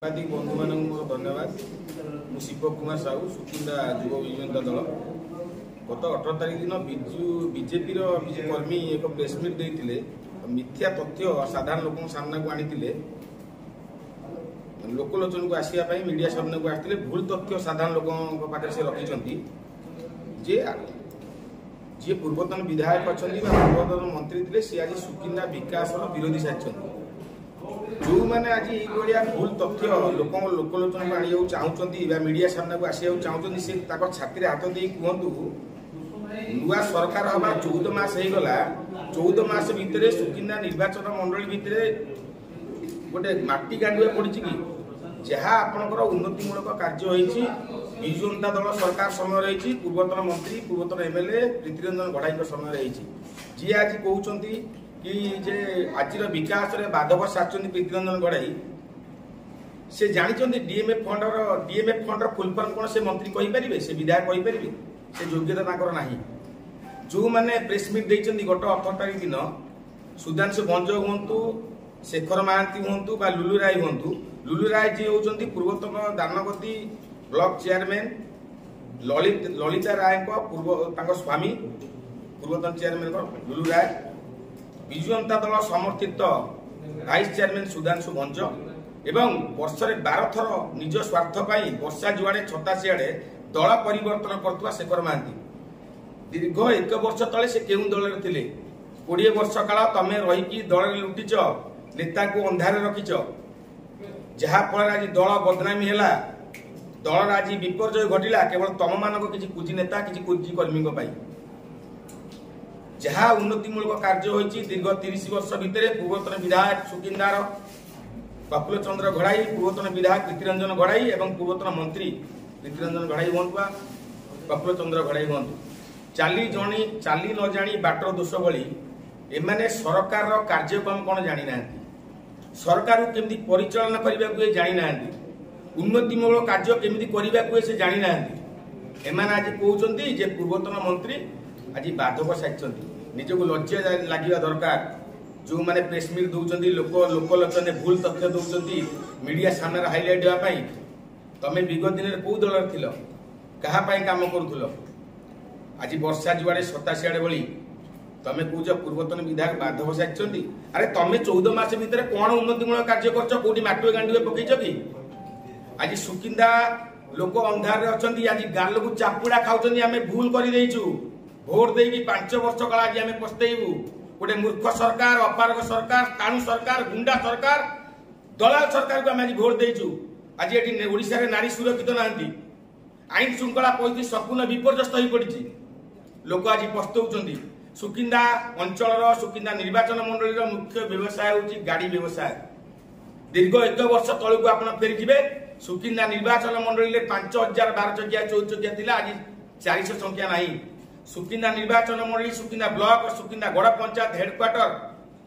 साংবাদিক বন্ধু মানুষ ধন্যবাদ। মু শিবক কুমার সাহু সুকিন্দা যুব বিজনেতা দল গত 18 তারিখ দিন বিজেপির কিছু কর্মী এক প্রেসমিট দিয়ে মিথ্যা তথ্য সাধারণ লোক সামনা আনি লোকলোচন আসা মিডিয়া সামনা আসলে ভুল তথ্য সাধারণ লোক পাখে সে রক্ষিंट जे जी पूर्वतन विधायक अच्छा पूर्वतन मंत्री थे सी आज सुकिंदा विकास विरोधी सारी जो मैंने आज ये भूल तथ्य लोक लोकलोचन आने चाहते मीडिया सामना को आसा चाहते सी छाती हाथ दे कहतु नुआ सरकार हवा 14 मास होगला 14 मास भितर सुकिंदा निर्वाचन मंडली भितर गोटे माटी गांडुआ पड़ी कि जहाँ आपंकर उन्नतिमूलक कार्य होती विजु जनता दल सरकार समय रही पूर्वतन मंत्री पूर्वतन एमएलए प्रीतिरंजन गढ़ाई समय रही जी आज कहते कि जे आज विकास बाधक सारी प्रीतिरंजन गढ़ाई से जानते डीएमएफ फंड फुल फर्म कौन से मंत्री कहींपारे से विधायक कहींपारे से योग्यता ना जो मैंने प्रेसमिट देते गत 18 तारीख दिन सुधांशु भंज हूँ शेखर महांती हूँ लुलु राय हूँ लुलु राय जी होती पूर्वतन दानगति ब्लॉक चेयरमैन ललिता राय पूर्व स्वामी पूर्वतन चेयरमैन लुलु राय विजु जनता दल समर्थित वाइस चेयरमैन सुधांशु भंज एवं वर्ष 12 थर निज स्वार्थ वर्षा जुआड़े छता सियाड़े दल परिवर्तन करथुवा शेखर महांती दीर्घ 1 वर्ष तले से केउं दल रे थिले 20 वर्ष काल तमे रही दल लुटिच नेता को अंधारे रखिच जहा फल आज दल बदनामी है दल आज विपर्य घटला केवल तम मान किसी कुजी नेता किसी कुजी कर्मी जहाँ उन्नतिमूलक कार्य होती दीर्घ 30 वर्ष भितर पूर्वतन विधायक सुकिंदार प्रफुल्ल चंद्र गढ़ाई पूर्वतन विधायक प्रीतिरंजन गढ़ाई एवं पूर्वतन मंत्री प्रीतिरंजन गढ़ाई हूँ प्रफुल्ल चंद्र गढ़ाई हूँ चाली न जानी बाटर दोष बली एमाने सरकार कार्यक्रम कौन जानी ना सरकार केमती परिचालना करने को जानी ना उन्नतिमूलक कार्य केमती करने को से जानी ना एमाने आज कहते जे पूर्वतन मंत्री आज बाधक सारी निजक लज्जा लगे दरकार जो मैंने प्रेसमिट दौरान लोकलोचन भूल तथ्य दौरान मीडिया सामने हाइलाइट देवाई तमें विगत दिन में कौ दल थिल क्या कम करूल आज वर्षा जुआड़े सतासीआड़े बड़ी तमें कौच पूर्वतन विधायक बाधक सारी अरे तमें 14 मास भितर कौन उन्नतिमूलक कार्य कर माटुए गांडुए पकईच कि आज सुकिंदा लोक अंधार अच्छा आज गाल को चापुड़ा खाऊँ आम भूल कर भोट दे 5 वर्ष काल आज आम पछतबू गोटे मूर्ख सरकार अपारक सरकार काणु सरकार गुंडा सरकार दलाल सरकार को आम आज भोट देचु आज ये ओडिशा रे नारी सुरक्षित ना आईन श्रृंखला परिस्थिति संपूर्ण विपर्यस्त हो पड़ी लोक आज पछताउछंती सुकिंदा अंचल सुकिंदा निर्वाचन मंडली मुख्य व्यवसाय होची गाड़ी व्यवसाय दीर्घ 1 वर्ष तलू को आप फेरी सुकिंदा निर्वाचन मंडली 5000 12 चकिया 14 चकिया थिला आज 400 संख्या नहीं सुकिंदा निर्वाचन मंडली सुकिंदा ब्लॉक सुकिंदा गड़ पंचायत हेडक्वार्टर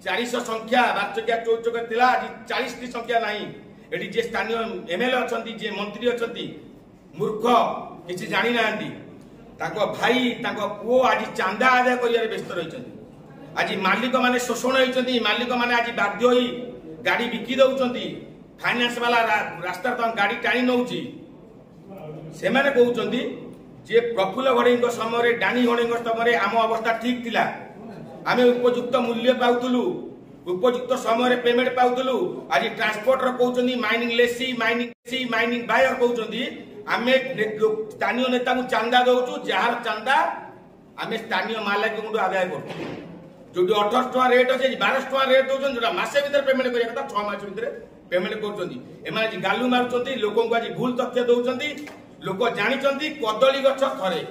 400 संख्या 12 चकिया 14 चकिया थिला आज 40 संख्या नहीं एटी जे स्थानीय एमएलए अछंती जे मंत्री अछंती मूर्ख किसी जानी नांती ताको भाई ताको पुओ आज चांदा आदाय करियारे व्यस्त रहिछंती आज मालिक माने शोषण होइछंती मालिक माने आज बाध्य होई गाड़ी बिकी दउछंती फाइनेंस वाला रास्ता तो गाड़ी टाणी नउची से माने कहउछंती जे प्रफुल्ल गढ़ई समय डाणी गढ़ई समय आम अवस्था ठीक थिला आम उपयुक्त मूल्य पाउथुलु उपयुक्त समय पेमेंट पाउथुलु आज ट्रांसपोर्टर कहउछंती माइनिंग लेसी माइनिंग बायर कहउछंती आमे स्थानीय नेता को चांदा दउछु जार चांदा आमे स्थानीय मालिक को आदाय करछु जो 18 टका रेट अछि 12 टका रेट दउछन जोटा मासे भीतर पेमेंट करिया कथा 6 मास भीतर पेमेंट करछंती एमा आज गालु मारुछंती लोकन को आज भूल तथ्य दउछंती लोक जानिचंती कदली गछ थरे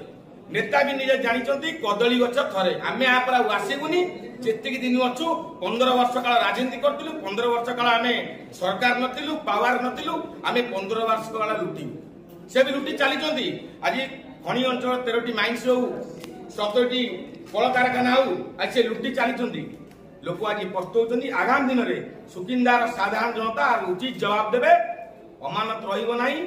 नेता भी निजे जानिचंती कदली गछ थरे आमे आ पर आसीबुनी जेतिक दिन अछु 15 वर्ष काल राजनीति करथिलु 15 वर्ष काल आमे सरकार नथिलु पावर नथिलु आमे 15 वर्ष काल लुटी से भी लुटी चली आज खनि अंचल 13टी माइन्स हो 17टी कल कारखाना हो आज से लुटी चली लोक आज पछताउछंती आगामी दिन में सुकिंदार साधारण जनता उचित जवाब देवे अमानत रहिबो नाही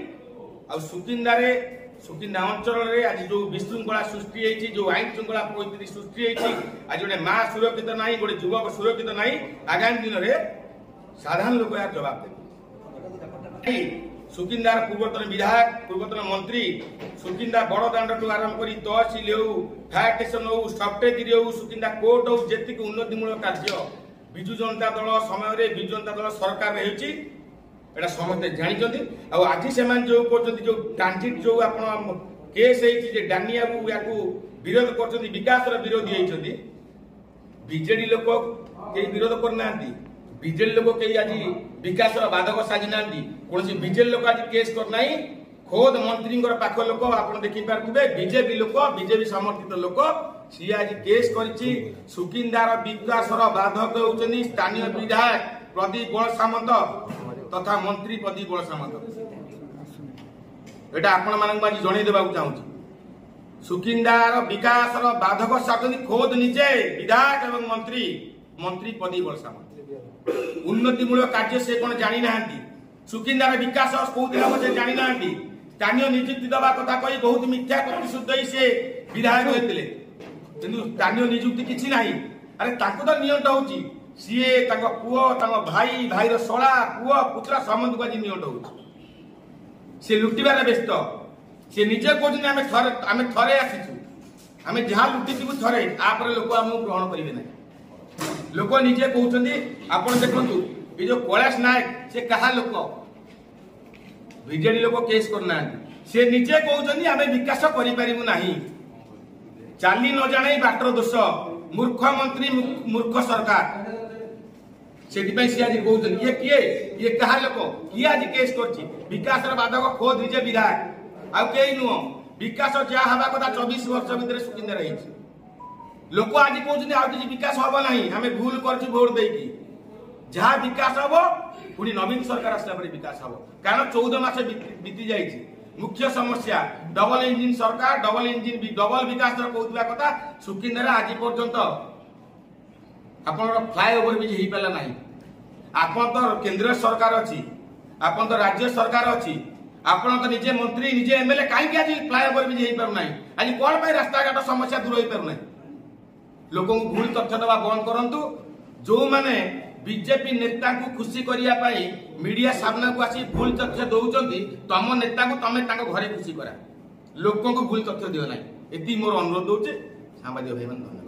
आ सुकिंदा अंचल आज जो विशृंखला सृष्टि होती जो आईन श्रृंखला परिस्थिति सृष्टि होती आज गोटे माँ सुरक्षित ना गोटे युवक सुरक्षित ना आगामी दिन में साधारण लोक यार जवाब देवे। सुकिंदार पूर्वतन विधायक पूर्वतन मंत्री सुकिंदा बड़ दाण्ड टू आरंभ कर तहसिल हो फायर स्टेशन हो सफ्टेज हो सुकिंदा कोर्ट हो जी उन्नतिमूलक कार्य विजु जनता दल समय विजु जनता दल सरकार रही समस्ते जानते आज से जो कहते जो ट्रांजिट जो आप केस डानिया को विरोध कर विकास विरोधी होती बीजेडी लोक कई विरोध करना बीजेडी लोक कई आज विकास बाधक साजी ना कौन बीजेडी लोक आज केस करना खोद मंत्री पाख लोक आप देखिपे बीजेपी लोक बीजेपी समर्थित लोक सी आज केस कर सुकिंदार विकास बाधक होती स्थानीय विधायक प्रदीप बल सामंत तथा मंत्री प्रदीप बल सामंत यहाँ आपण मानक आज जनईदेवा चाहूँगी सुकिंदार विकास बाधक साधन खोद निजे विधायक एवं मंत्री मंत्री प्रदीप बल सामंत उन्नतिमूलक कार्य से कौन जानी ना सुकिंदार विकास कौन से जानी ना स्थानीय नियुक्ति दवा कथा कही बहुत मिथ्या प्रतिश्रुत से विधायक होते किंतु स्थानीय नियुक्ति किसी ना अरे तो नियंट हो सी पुओ भाई भाईर शला पुओ पुत्रा समस्त को आज नियंट हो सी लुटिबार व्यस्त सी निजे कहते आम थे आसीचु आम जहाँ लुटिबू थे आप लोक आम ग्रहण करेंगे ना लोक निजे कहते आप देखु ये जो कैलाश नायक से क्या लोक बीजेडी लोक केस करना से निजे कहते आम विकास करूँ ना चाली न जाने बाटर दोष मूर्ख मंत्री मूर्ख सरकार से सी आज कहते ये किए ये क्या लोक किए आज केस कर विकास बाधक खोद निजे विधायक आउ कई नुह विकास जहाँ हवा कथा 24 वर्ष भितर सुकिंदा रही लोक आज कहते आज किसी विकास हम ना आम भूल कर भोट देकी जहाँ विकास हम पुणी नवीन सरकार आसला विकास हम कारण 14 मास बीती जा मुख्य समस्या डबल इंजिन सरकार डबल इंजिन डबल विकास कहता कथा सुकिंदा आज पर्यंत आप फ्लाईओवर भी हो पारा ना आप तो केंद्र सरकार अच्छी आप तो राज्य सरकार अच्छी आपण तो निजे मंत्री निजे एमएलए कहीं आज फ्लाईओवर भी हो पार ना आज कौन पर रास्ता घाट समस्या दूर हो पार ना लोक भूल तथ्य दवा बंद करूँ जो मैंने बीजेपी नेता को खुशी करने मीडिया सामना को आसी भूल तथ्य दौरान तुम नेता को तुम घरे खुशी करा लोक को भूल तथ्य दियो ना ये मोर अनुरोध होचे सांबादिक भाई।